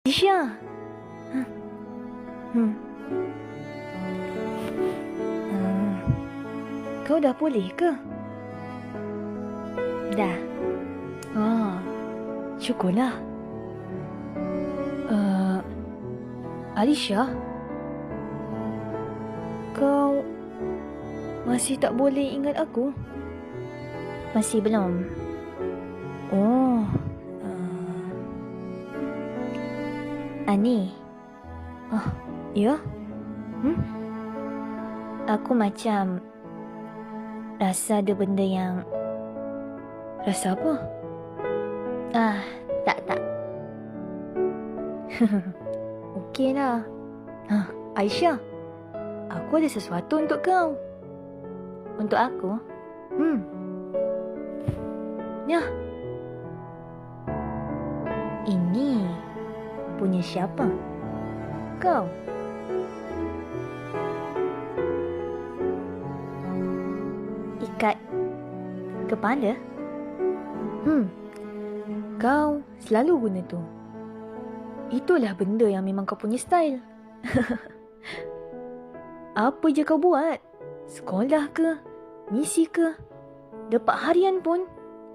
Isha. Hmm. Kau dah pulih ke? Dah. Syukurlah. Alisha, kau masih tak boleh ingat aku? Masih belum. Oh. Ani, Ya? aku macam rasa ada benda yang... Rasa apa? Tak. Okeylah. Aisyah, aku ada sesuatu untuk kau. Untuk aku? Ya, Ini punya siapa? kau. Ikat kepala? Kau selalu guna tu. Itulah benda yang memang kau punya style. Apa je kau buat, sekolah ke, misi ke, dapat harian pun,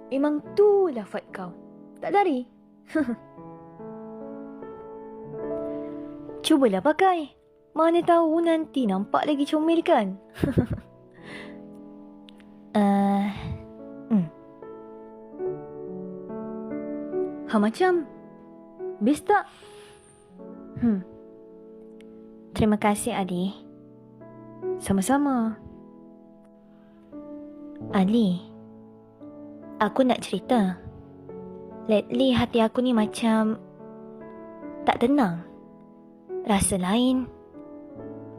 memang tu lah fight kau. Tak lari. Cubalah pakai. Mana tahu nanti nampak lagi comel kan? Macam? Best tak? Terima kasih, Ali. Sama-sama. Ali, aku nak cerita. Lately hati aku ni macam tak tenang. Rasa lain,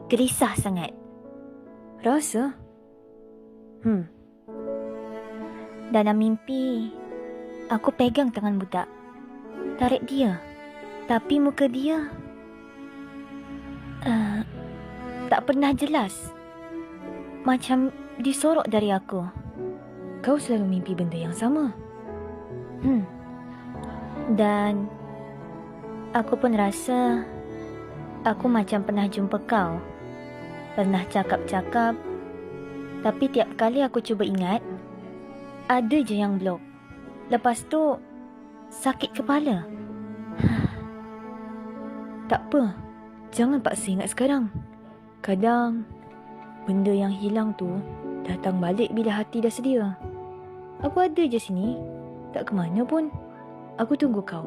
gelisah sangat. Rasa? Dalam mimpi, aku pegang tangan budak. Tarik dia. Tapi muka dia tak pernah jelas. Macam disorok dari aku. Kau selalu mimpi benda yang sama. Dan aku pun rasa aku macam pernah jumpa kau. Pernah cakap-cakap. Tapi tiap kali aku cuba ingat, ada je yang blok. Lepas tu sakit kepala. Tak apa. Jangan paksa ingat sekarang. Kadang benda yang hilang tu datang balik bila hati dah sedia. Aku ada je sini. Tak ke mana pun. Aku tunggu kau.